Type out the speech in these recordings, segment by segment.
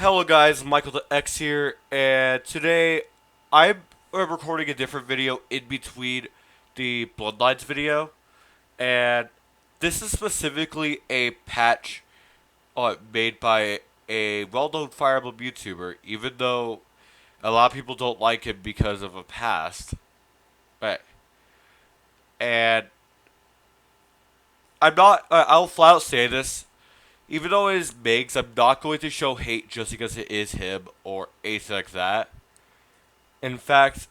Hello guys, Michael the X here, and today I'm recording a different video in between the Bloodlines video, and this is specifically a patch made by a well-known Fire Emblem YouTuber, even though a lot of people don't like him because of a past. Right. And I'll flat out say this, even though it is Mangs, I'm not going to show hate just because it is him or anything like that. In fact,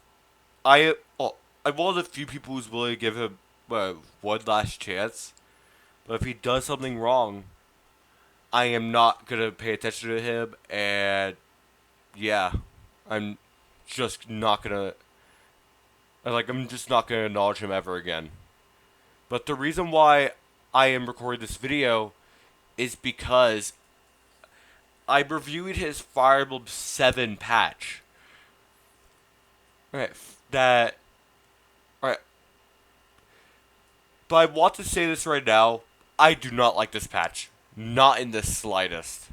I oh, I'm one of the few people who's willing to give him one last chance. But if he does something wrong, I am not gonna pay attention to him, and yeah, I'm just not gonna I'm just not gonna acknowledge him ever again. But the reason why I am recording this video is because I reviewed his Fire Emblem 7 patch. Right, that right. But I want to say this right now. I do not like this patch. Not in the slightest.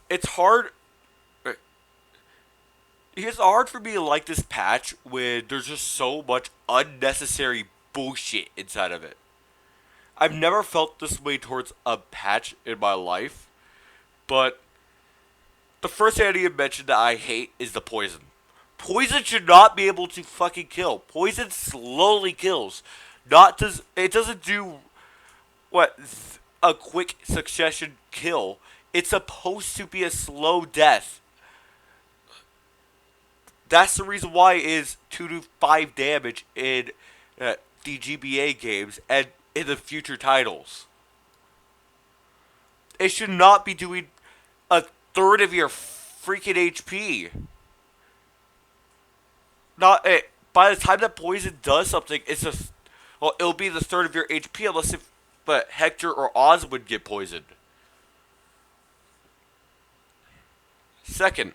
It's hard. It's hard for me to like this patch when there's just so much unnecessary bullshit inside of it. I've never felt this way towards a patch in my life, but the first thing I need to mention that I hate is the poison. Poison should not be able to fucking kill. Poison slowly kills. Not does it doesn't do what a quick succession kill. It's supposed to be a slow death. That's the reason why it is 2 to 5 damage in the GBA games and in the future titles. It should not be doing a third of your freaking HP. Not by the time that poison does something, it's just well, it'll be the third of your HP unless if but Hector or Oz would get poisoned. Second,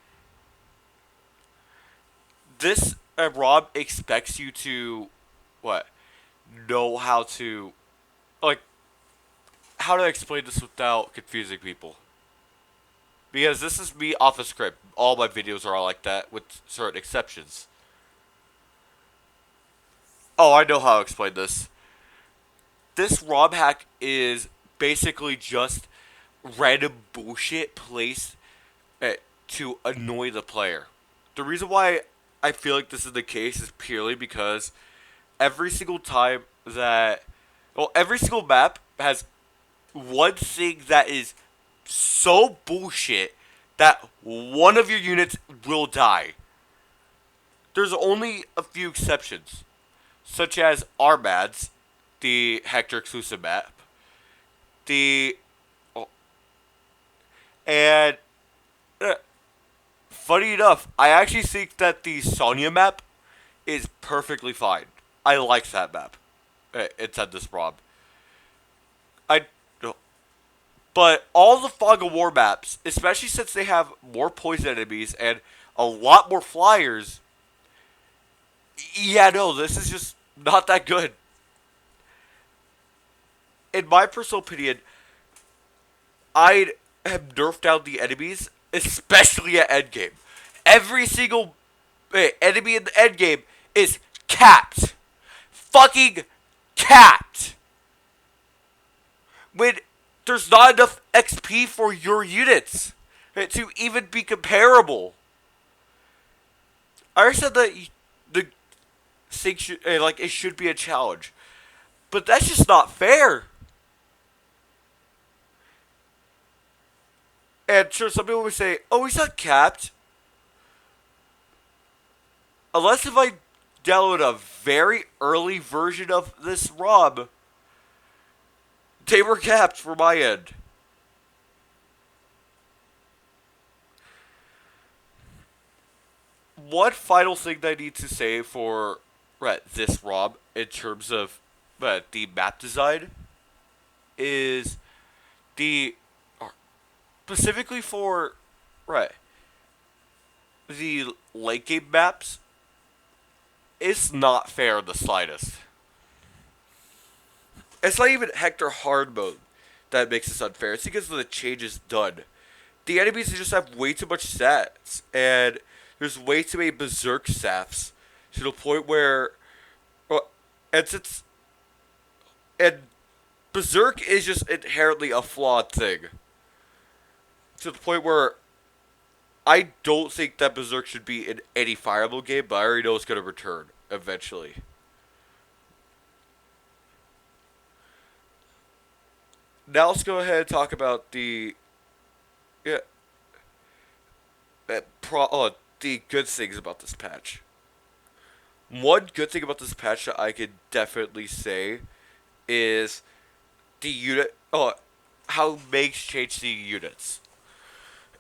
this Rob expects you to what know how to like how to explain this without confusing people. Because this is me off a script. All my videos are like that, with certain exceptions. Oh, I know how to explain this. This ROM hack is basically just random bullshit placed to annoy the player. The reason why I feel like this is the case is purely because every single time that, well, every single map has one thing that is so bullshit that one of your units will die. There's only a few exceptions, such as Armads, the Hector exclusive map, the oh, and funny enough, I actually think that the Sonya map is perfectly fine. I like that map. Inside this ROM. I But all the Fog of War maps, especially since they have more poison enemies and a lot more flyers, yeah, no, this is just not that good. In my personal opinion, I'd have nerfed down the enemies, especially at endgame. Every single enemy in the endgame is capped. Fucking capped. When there's not enough XP for your units to even be comparable. I understand that the thing should, it should be a challenge, but that's just not fair. And sure, some people would say, "Oh, he's not capped," unless if I download a very early version of this ROM, they were capped for my end. One final thing that I need to say for this ROM in terms of the map design is the specifically for the late game maps. It's not fair in the slightest. It's not even Hector hard mode that makes this unfair. It's because of the changes done. The enemies just have way too much stats, and there's way too many berserk staffs to the point where, well, and since and berserk is just inherently a flawed thing to the point where I don't think that berserk should be in any Fire Emblem game, but I already know it's gonna return eventually. Now let's go ahead and talk about yeah the good things about this patch. One good thing about this patch that I could definitely say is the unit. How Mangs changed the units.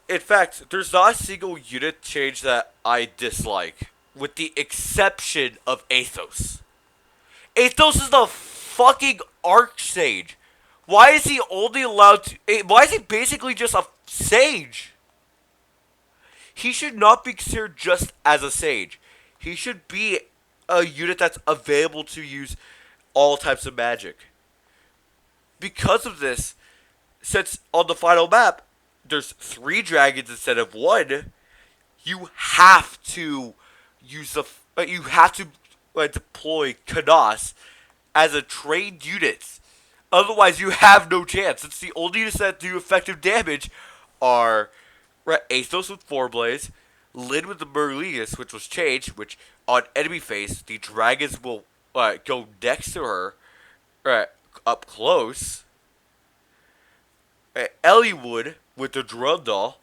In fact, there's not a single unit change that I dislike, with the exception of Athos. Athos is the fucking Archsage. Why is he only allowed to? Why is he basically just a sage? He should not be considered just as a sage. He should be a unit that's available to use all types of magic. Because of this, since on the final map there's 3 dragons instead of 1, you have to you have to deploy Kanos as a trained unit. Otherwise, you have no chance. It's the only units that do effective damage are Athos with 4 Blaze, Lyn with the Merlius, which was changed, which on enemy face, the dragons will go next to her, up close. Eliwood with the Drundle,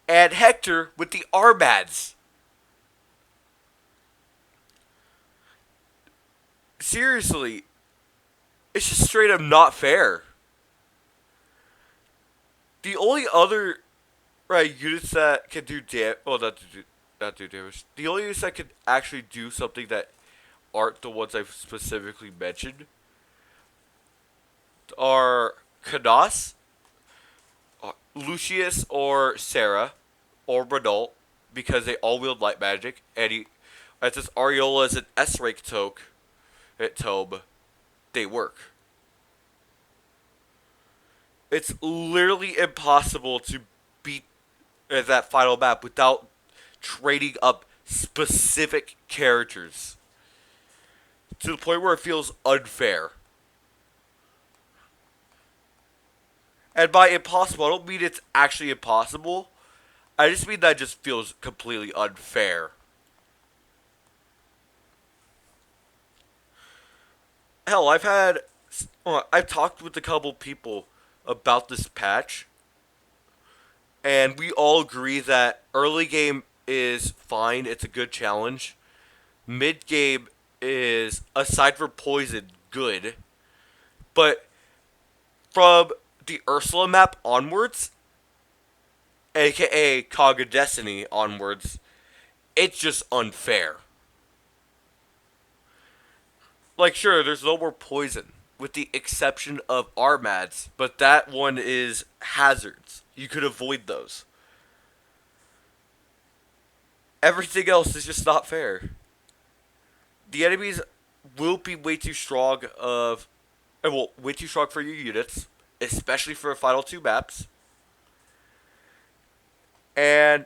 and Hector with the Armads. Seriously, it's just straight up not fair. The only other units that can do damage, well, not do damage. The only units that can actually do something that aren't the ones I've specifically mentioned are Kanos, Lucius, or Sarah, or Renault, because they all wield light magic, and since Ariola is an S-rank tome, they work. It's literally impossible to beat that final map without trading up specific characters to the point where it feels unfair. And by impossible, I don't mean it's actually impossible. I just mean that it just feels completely unfair. Hell, I've talked with a couple people about this patch, and we all agree that early game is fine. It's a good challenge. Mid game is, aside from poison, good. But from the Ursula map onwards, aka Cog of Destiny onwards, it's just unfair. Like, sure, there's no more poison, with the exception of Armads, but that one is hazards. You could avoid those. Everything else is just not fair. The enemies will be way too strong way too strong for your units, especially for the final 2 maps. And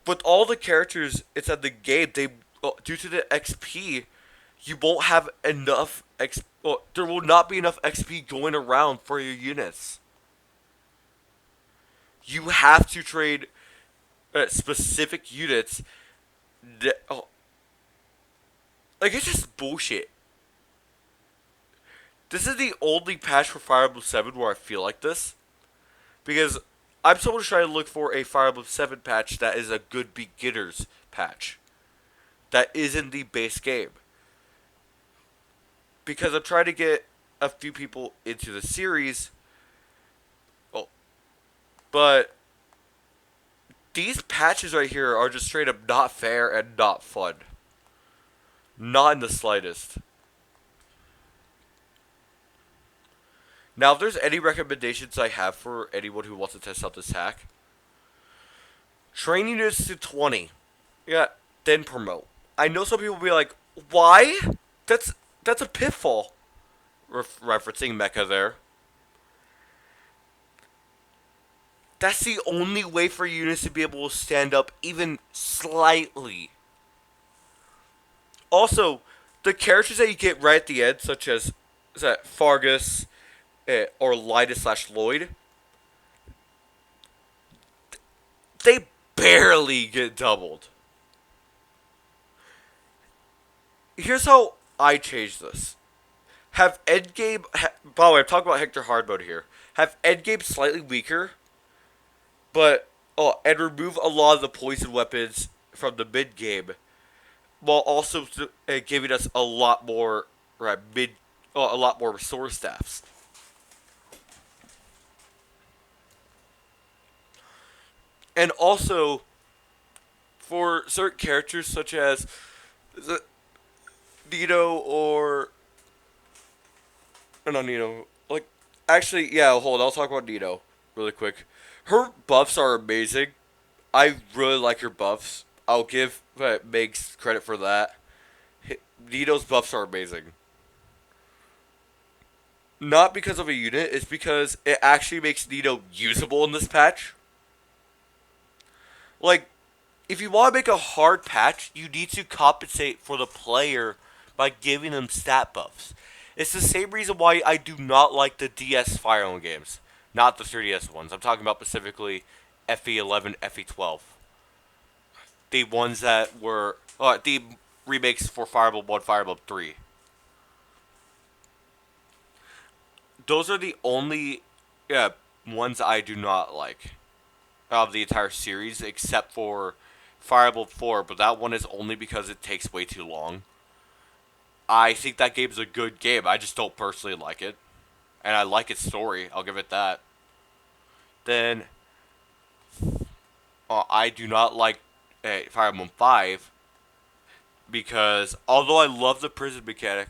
with all the characters inside the game, due to the XP, you won't have enough there will not be enough XP going around for your units. You have to trade specific units. It's just bullshit. This is the only patch for Fire Emblem 7 where I feel like this. Because I'm someone trying to look for a Fire Emblem 7 patch that is a good beginner's patch. That isn't the base game. Because I'm trying to get a few people into the series. But these patches right here are just straight up not fair and not fun. Not in the slightest. Now, if there's any recommendations I have for anyone who wants to test out this hack, training this to 20. Yeah, then promote. I know some people will be like, why? That's a pitfall. referencing Mecha there. That's the only way for units to be able to stand up even slightly. Also, the characters that you get right at the end, such as is that Fargus or Linus slash Lloyd, they barely get doubled. Here's how I change this. Have endgame. By the way, I'm talking about Hector hard mode here. Have endgame slightly weaker, but and remove a lot of the poison weapons from the mid game, while also giving us a lot more a lot more resource staffs. And also for certain characters such as Nino or no Nino, like actually yeah, hold on, I'll talk about Nino really quick. Her buffs are amazing. I really like her buffs. I'll give Mangs credit for that. Nino's buffs are amazing. Not because of a unit, it's because it actually makes Nino usable in this patch. Like, if you want to make a hard patch, you need to compensate for the player by giving them stat buffs. It's the same reason why I do not like the DS Fire Emblem games, not the 3DS ones. I'm talking about specifically FE11, FE12. The ones that were the remakes for Fire Emblem 1, Fire Emblem 3. Those are the only ones I do not like of the entire series, except for Fire Emblem 4, but that one is only because it takes way too long. I think that game's a good game. I just don't personally like it. And I like its story. I'll give it that. Then, I do not like Fire Emblem 5 because although I love the prison mechanic,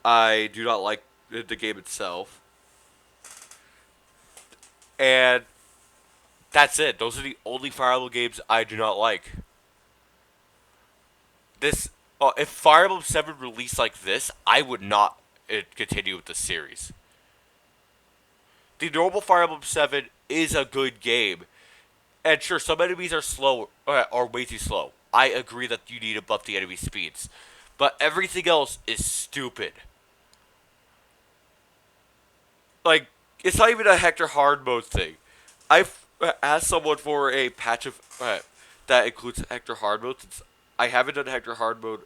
I do not like the game itself. And that's it. Those are the only Fire Emblem games I do not like. This, if Fire Emblem 7 released like this, I would not continue with the series. The normal Fire Emblem 7 is a good game. And sure, some enemies are slow, are way too slow. I agree that you need to buff the enemy speeds. But everything else is stupid. Like, it's not even a Hector hard mode thing. I've asked someone for a patch of that includes Hector hard mode. Since I haven't done Hector hard mode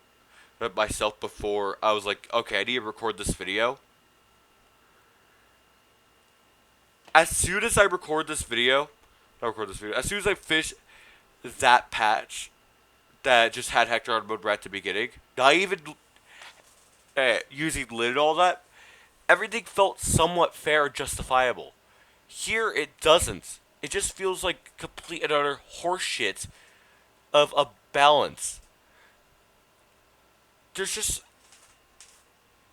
myself before, I was like, okay, I need to record this video. As soon as I record this video, as soon as I finish that patch that just had Hector hard mode right at the beginning, not even using lid and all that, everything felt somewhat fair and justifiable. Here, it doesn't. It just feels like complete and utter horseshit of a balance. There's just...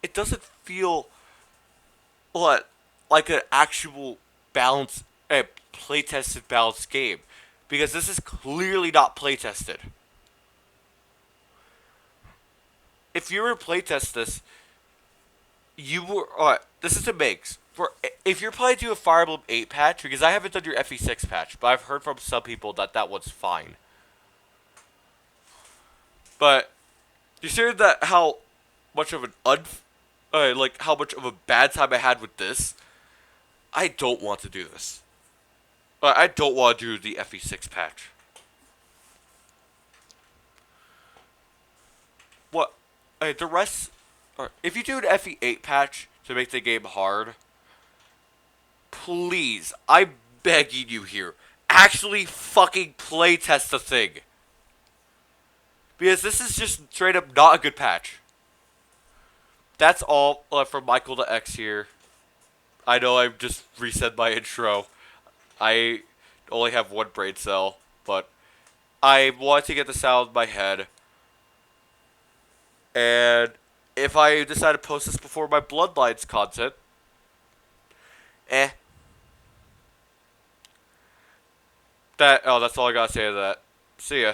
It doesn't feel like an actual balanced, playtested balanced game. Because this is clearly not playtested. If you were to playtest this, you were... this is a mix. If you're planning to do a Fire Emblem 8 patch, because I haven't done your FE6 patch, but I've heard from some people that that one's fine. But you see that how much of an how much of a bad time I had with this. I don't want to do this. I don't want to do the FE6 patch. What? The rest. If you do an FE8 patch to make the game hard, please, I'm begging you here, actually fucking playtest the thing. Because this is just straight up not a good patch. That's all from Michael to X here. I know I just reset my intro. I only have one brain cell, but I want to get this out of my head. And if I decide to post this before my Bloodlines content, that's all I gotta say to that. See ya.